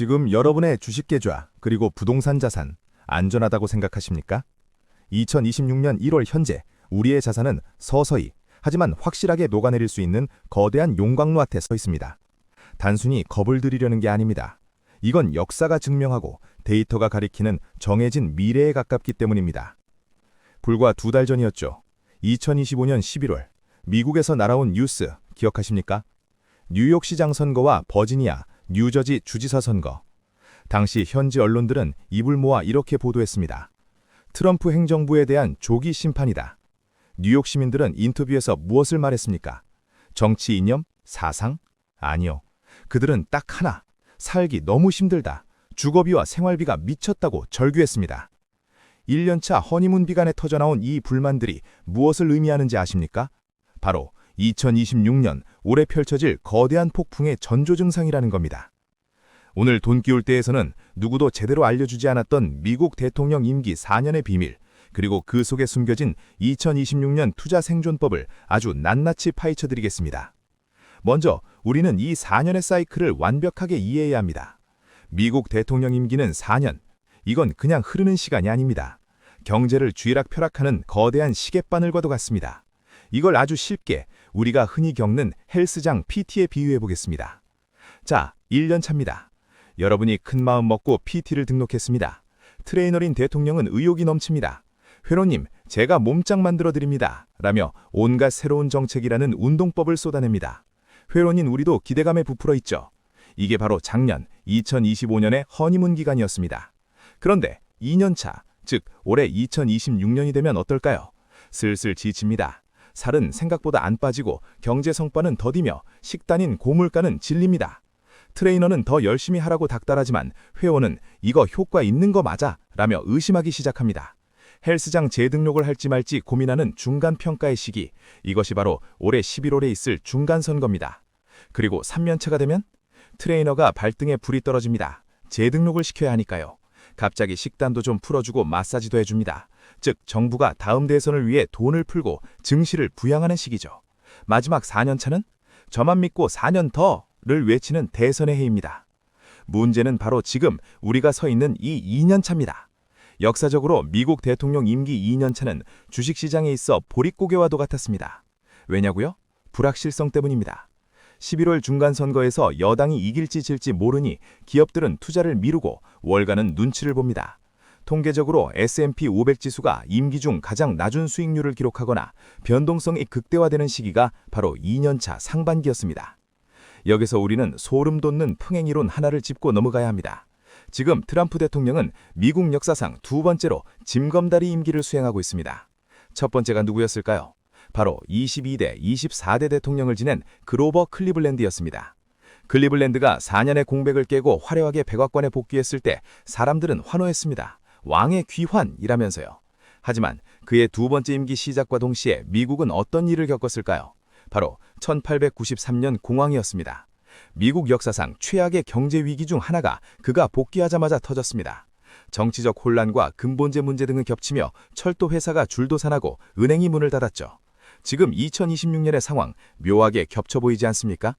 지금 여러분의 주식 계좌 그리고 부동산 자산 안전하다고 생각하십니까? 2026년 1월 현재 우리의 자산은 서서히 하지만 확실하게 녹아내릴 수 있는 거대한 용광로 앞에 서 있습니다. 단순히 겁을 들이려는 게 아닙니다. 이건 역사가 증명하고 데이터가 가리키는 정해진 미래에 가깝기 때문입니다. 불과 2달 전이었죠. 2025년 11월 미국에서 날아온 뉴스 기억하십니까? 뉴욕시장 선거와 버지니아, 뉴저지 주지사 선거. 당시 현지 언론들은 입을 모아 이렇게 보도했습니다. 트럼프 행정부에 대한 조기 심판이다. 뉴욕 시민들은 인터뷰에서 무엇을 말했습니까? 정치 이념? 사상? 아니요. 그들은 딱 하나. 살기 너무 힘들다. 주거비와 생활비가 미쳤다고 절규했습니다. 1년차 허니문 기간에 터져나온 이 불만들이 무엇을 의미하는지 아십니까? 바로 2026년 올해 펼쳐질 거대한 폭풍의 전조 증상이라는 겁니다. 오늘 돈기울대에서는 누구도 제대로 알려주지 않았던 미국 대통령 임기 4년의 비밀, 그리고 그 속에 숨겨진 2026년 투자 생존법을 아주 낱낱이 파헤쳐드리겠습니다. 먼저 우리는 이 4년의 사이클을 완벽하게 이해해야 합니다. 미국 대통령 임기는 4년. 이건 그냥 흐르는 시간이 아닙니다. 경제를 쥐락펴락하는 거대한 시계바늘과도 같습니다. 이걸 아주 쉽게 우리가 흔히 겪는 헬스장 PT에 비유해 보겠습니다. 자, 1년 차입니다. 여러분이 큰 마음 먹고 PT를 등록했습니다. 트레이너린 대통령은 의욕이 넘칩니다. 회원님, 제가 몸짱 만들어 드립니다. 라며 온갖 새로운 정책이라는 운동법을 쏟아냅니다. 회원인 우리도 기대감에 부풀어 있죠. 이게 바로 작년 2025년의 허니문 기간이었습니다. 그런데 2년 차, 즉 올해 2026년이 되면 어떨까요? 슬슬 지칩니다. 살은 생각보다 안 빠지고 경제 성과는 더디며 식단인 고물가는 질립니다. 트레이너는 더 열심히 하라고 닥달하지만 회원은 이거 효과 있는 거 맞아? 라며 의심하기 시작합니다. 헬스장 재등록을 할지 말지 고민하는 중간평가의 시기, 이것이 바로 올해 11월에 있을 중간선거입니다. 그리고 3년차가 되면 트레이너가 발등에 불이 떨어집니다. 재등록을 시켜야 하니까요. 갑자기 식단도 좀 풀어주고 마사지도 해줍니다. 즉 정부가 다음 대선을 위해 돈을 풀고 증시를 부양하는 시기죠. 마지막 4년차는 저만 믿고 4년 더를 외치는 대선의 해입니다. 문제는 바로 지금 우리가 서 있는 이 2년차입니다. 역사적으로 미국 대통령 임기 2년차는 주식시장에 있어 보릿고개와도 같았습니다. 왜냐고요? 불확실성 때문입니다. 11월 중간선거에서 여당이 이길지 질지 모르니 기업들은 투자를 미루고 월가는 눈치를 봅니다. 통계적으로 S&P 500 지수가 임기 중 가장 낮은 수익률을 기록하거나 변동성이 극대화되는 시기가 바로 2년차 상반기였습니다. 여기서 우리는 소름 돋는 풍행이론 하나를 짚고 넘어가야 합니다. 지금 트럼프 대통령은 미국 역사상 2번째로 짐검다리 임기를 수행하고 있습니다. 첫 번째가 누구였을까요? 바로 22대, 24대 대통령을 지낸 그로버 클리블랜드였습니다. 클리블랜드가 4년의 공백을 깨고 화려하게 백악관에 복귀했을 때 사람들은 환호했습니다. 왕의 귀환이라면서요. 하지만 그의 2번째 임기 시작과 동시에 미국은 어떤 일을 겪었을까요? 바로 1893년 공황이었습니다. 미국 역사상 최악의 경제 위기 중 하나가 그가 복귀하자마자 터졌습니다. 정치적 혼란과 근본제 문제 등을 겹치며 철도 회사가 줄도산하고 은행이 문을 닫았죠. 지금 2026년의 상황 묘하게 겹쳐 보이지 않습니까?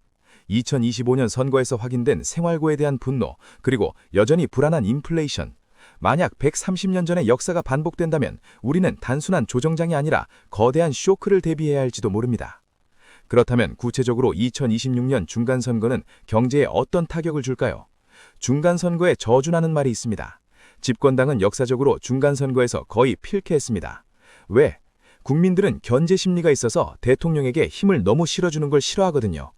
2025년 선거에서 확인된 생활고에 대한 분노, 그리고 여전히 불안한 인플레이션. 만약 130년 전의 역사가 반복된다면 우리는 단순한 조정장이 아니라 거대한 쇼크를 대비해야 할지도 모릅니다. 그렇다면 구체적으로 2026년 중간선거는 경제에 어떤 타격을 줄까요? 중간선거에 저주나는 말이 있습니다. 집권당은 역사적으로 중간선거에서 거의 필패했습니다. 왜? 국민들은 견제 심리가 있어서 대통령에게 힘을 너무 실어주는 걸 싫어하거든요.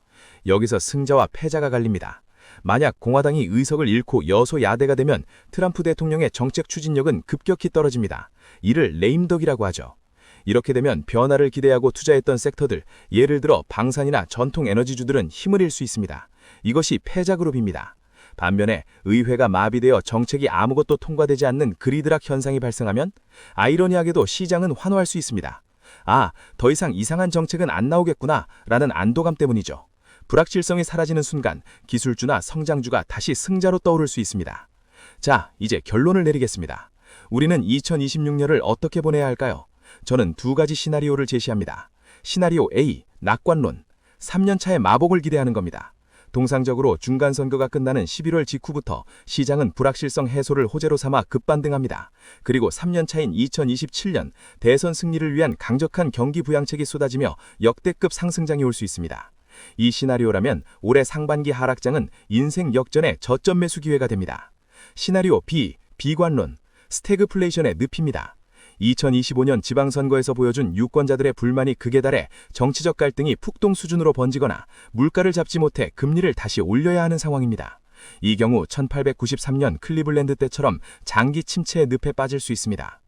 여기서 승자와 패자가 갈립니다. 만약 공화당이 의석을 잃고 여소야대가 되면 트럼프 대통령의 정책 추진력은 급격히 떨어집니다. 이를 레임덕이라고 하죠. 이렇게 되면 변화를 기대하고 투자했던 섹터들, 예를 들어 방산이나 전통 에너지주들은 힘을 잃을 수 있습니다. 이것이 패자 그룹입니다. 반면에 의회가 마비되어 정책이 아무것도 통과되지 않는 그리드락 현상이 발생하면 아이러니하게도 시장은 환호할 수 있습니다. 아, 더 이상 이상한 정책은 안 나오겠구나 라는 안도감 때문이죠. 불확실성이 사라지는 순간 기술주나 성장주가 다시 승자로 떠오를 수 있습니다. 자, 이제 결론을 내리겠습니다. 우리는 2026년을 어떻게 보내야 할까요? 저는 2가지 시나리오를 제시합니다. 시나리오 A, 낙관론. 3년차의 마복을 기대하는 겁니다. 통상적으로 중간선거가 끝나는 11월 직후부터 시장은 불확실성 해소를 호재로 삼아 급반등합니다. 그리고 3년 차인 2027년 대선 승리를 위한 강력한 경기 부양책이 쏟아지며 역대급 상승장이 올 수 있습니다. 이 시나리오라면 올해 상반기 하락장은 인생 역전의 저점 매수 기회가 됩니다. 시나리오 B, 비관론, 스태그플레이션의 늪입니다. 2025년 지방선거에서 보여준 유권자들의 불만이 극에 달해 정치적 갈등이 폭동 수준으로 번지거나 물가를 잡지 못해 금리를 다시 올려야 하는 상황입니다. 이 경우 1893년 클리블랜드 때처럼 장기 침체의 늪에 빠질 수 있습니다.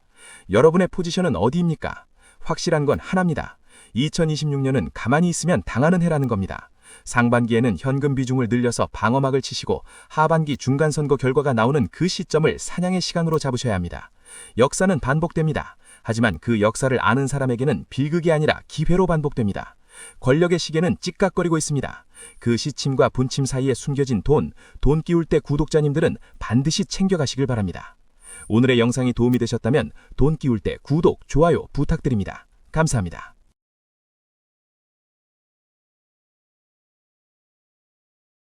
여러분의 포지션은 어디입니까? 확실한 건 하나입니다. 2026년은 가만히 있으면 당하는 해라는 겁니다. 상반기에는 현금 비중을 늘려서 방어막을 치시고 하반기 중간선거 결과가 나오는 그 시점을 사냥의 시간으로 잡으셔야 합니다. 역사는 반복됩니다. 하지만 그 역사를 아는 사람에게는 비극이 아니라 기회로 반복됩니다. 권력의 시계는 찌깍거리고 있습니다. 그 시침과 분침 사이에 숨겨진 돈 끼울 때 구독자님들은 반드시 챙겨가시길 바랍니다. 오늘의 영상이 도움이 되셨다면 돈 끼울 때 구독, 좋아요 부탁드립니다. 감사합니다.